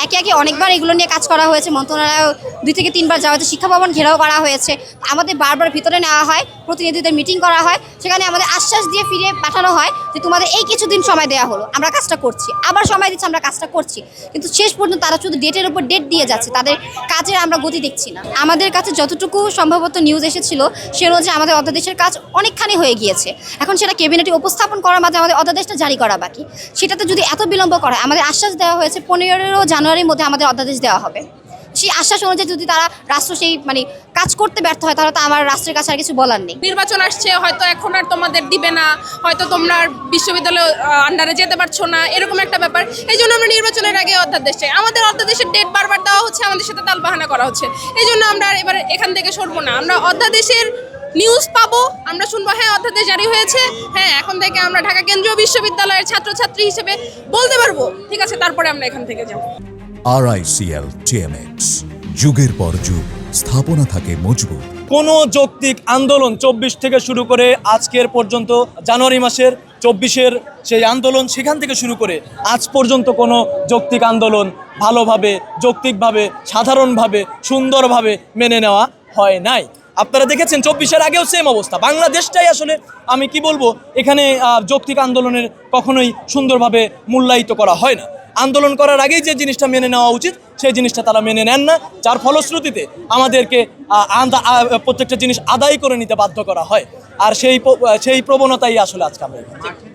একে একে অনেকবার এগুলো নিয়ে কাজ করা হয়েছে, মন্ত্রণালয় 2 থেকে 3 বার যাওয়া হয়েছে, শিক্ষা ভবন ঘেরাও করা হয়েছে, আমাদের বারবার ভিতরে নেওয়া হয়, প্রতিনিধিদের মিটিং করা হয়, সেখানে আমাদের আশ্বাস দিয়ে ফিরে পাঠানো হয় যে তোমাদের এই কিছুদিন সময় দেওয়া হলো, আমরা কাজটা করছি, আবার সময় দিচ্ছি, আমরা কাজটা করছি, কিন্তু শেষ পর্যন্ত তারা শুধু ডেটের উপর ডেট দিয়ে যাচ্ছে, তাদের কাজের আমরা গতি দেখছি না। আমাদের কাছে যতটুকু সম্ভবত নিউজ এসেছিল সে অনুযায়ী আমাদের অধ্যাদেশের কাজ অনেকখানি হয়ে গিয়েছে, এখন সেটা ক্যাবিনেটে উপস্থাপন করার মাধ্যমে আমাদের অধ্যাদেশটা জারি করা বাকি। সেটাতে যদি এত বিলম্ব করা হয়, আমাদের আশ্বাস দেওয়া হয়েছে 15 জানুয়ারির মধ্যে আমাদের অধ্যাদেশ দেওয়া হবে, সেই আশ্বাস অনুযায়ী যদি তারা রাষ্ট্র সেই কাজ করতে ব্যর্থ হয়, তাহলে তো আমার রাষ্ট্রের কাছে আর কিছু বলার নেই। নির্বাচন আসছে, হয়তো এখন আর তোমাদের দিবে না, হয়তো তোমরা বিশ্ববিদ্যালয় আন্ডারে যেতে পারছো না, এরকম একটা ব্যাপার। এই জন্য আমরা নির্বাচনের আগে অধ্যাদেশ চাই। আমাদের অধ্যাদেশের ডেট বারবার দেওয়া হচ্ছে, আমাদের সাথে তালবাহানা করা হচ্ছে, এই জন্য আমরা এবার এখান থেকে সরবো না। আমরা অধ্যাদেশের নিউজ পাবো, আমরা শুনবো হ্যাঁ অধ্যাদেশ জারি হয়েছে, হ্যাঁ এখন থেকে আমরা ঢাকা কেন্দ্রীয় বিশ্ববিদ্যালয়ের ছাত্রছাত্রী হিসেবে বলতে পারবো, ঠিক আছে, তারপরে আমরা এখান থেকে যাবো। RICL TMX, যুগের পর যুগ স্থাপনা থাকে মজবুত। কোনো যৌক্তিক আন্দোলন 24 থেকে শুরু করে আজকের পর্যন্ত জানুয়ারি মাসের 24-এর সেই আন্দোলন, সেখান থেকে শুরু করে আজ পর্যন্ত কোনো যৌক্তিক আন্দোলন ভালোভাবে, যৌক্তিকভাবে, সাধারণভাবে, সুন্দরভাবে মেনে নেওয়া হয় নাই। আপনারা দেখেছেন 24-এর আগেও সেম অবস্থা। বাংলাদেশটাই আসলে আমি কি বলবো, এখানে যৌক্তিক আন্দোলনের কখনোই সুন্দরভাবে মূল্যায়িত করা হয় না। আন্দোলন করার আগেই যে জিনিসটা মেনে নেওয়া উচিত সেই জিনিসটা তারা মেনে নেন না, যার ফলশ্রুতিতে আমাদেরকে প্রত্যেকটা জিনিস আদায় করে নিতে বাধ্য করা হয়। আর সেই প্রবণতাই আসলে আজকে আমরা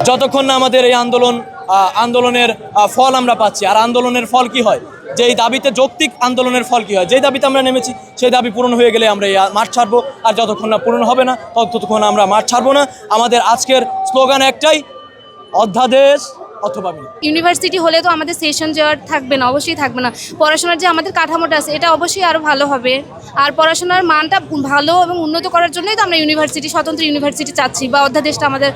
যতক্ষণ না আমাদের এই আন্দোলনের ফল আমরা পাচ্ছি। আর আন্দোলনের ফল কি হয়, যেই দাবিতে যৌক্তিক আন্দোলনের ফল কি হয়, যেই দাবিতে আমরা নেমেছি সেই দাবি পূরণ হয়ে গেলে আমরা এই মাঠ ছাড়বো, আর যতক্ষণ না পূরণ হবে না ততক্ষণ আমরা মাঠ ছাড়বো না। আমাদের আজকের স্লোগান একটাই, অধ্যাদেশ অথবা ইউনিভার্সিটি হলে তো আমাদের সেশন যাওয়ার থাকবে না, অবশ্যই থাকবে না। পড়াশোনার যে আমাদের কাঠামোটা আছে এটা অবশ্যই আরও ভালো হবে, আর পড়াশোনার মানটা ভালো এবং উন্নত করার জন্যই তো আমরা ইউনিভার্সিটি, স্বতন্ত্র ইউনিভার্সিটি চাচ্ছি, বা অধ্যাদেশটা আমাদের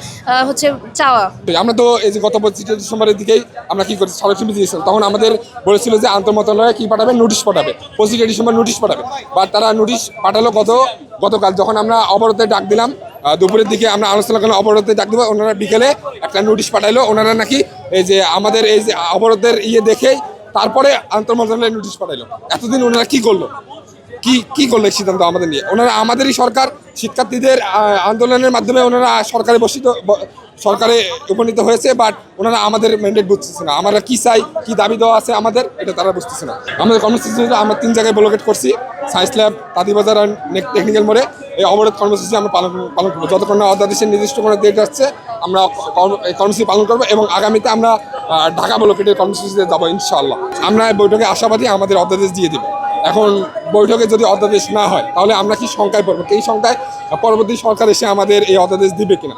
হচ্ছে চাওয়া। আমরা তো এই যে গত 25 ডিসেম্বরের দিকেই আমরা কি করেছি, স্মারকলিপি দিয়েছিলাম, তখন আমাদের বলেছিল যে আন্তঃমন্ত্রণালয়ে কি পাঠাবে, নোটিশ পাঠাবে, 25 ডিসেম্বর নোটিশ পাঠাবে। বাট তারা নোটিশ পাঠালো গতকাল, যখন আমরা অবরোধে ডাক দিলাম, দুপুরের দিকে আমরা আলোচনা করলাম অবরোধে ডাক দেবো, ওনারা বিকেলে একটা নোটিশ পাঠাইলো। ওনারা নাকি এই যে আমাদের এই যে অবরোধের দেখেই তারপরে আন্তঃমন্ত্রণালয়ে নোটিশ পাঠাইলো। এতদিন ওনারা কি করলো, কি করলো সিদ্ধান্ত আমাদের নিয়ে? ওনারা আমাদেরই সরকার, শিক্ষার্থীদের আন্দোলনের মাধ্যমে ওনারা সরকারে উপনীত হয়েছে, বাট ওনারা আমাদের ম্যান্ডেট বুঝতেছে না, আমরা কি চাই, কি দাবি দেওয়া আছে আমাদের, এটা তারা বুঝতেছে না। আমাদের কর্মসূচি আমরা 3 জায়গায় ব্লকেট করছি, সায়েন্স ল্যাব, তাঁতিবাজার আর টেকনিক্যাল মোড়ে। এই অবরোধ কর্মসূচি আমরা পালন করবো যতক্ষণ না অধ্যাদেশের নির্দিষ্ট কোনো ডেট আসছে। আমরা কর্মসূচি পালন করবো এবং আগামীতে আমরা ঢাকা ব্লকেটের কর্মসূচিতে যাবো ইনশাআল্লাহ। আমরা বৈঠকে আশাবাদী আমাদের অধ্যাদেশ দিয়ে দেবে। এখন বৈঠকে যদি অধ্যাদেশ না হয় তাহলে আমরা কি শঙ্কায় পড়বো, এই শঙ্কায় পরবর্তী সরকার এসে আমাদের এই অধ্যাদেশ দিবে কিনা।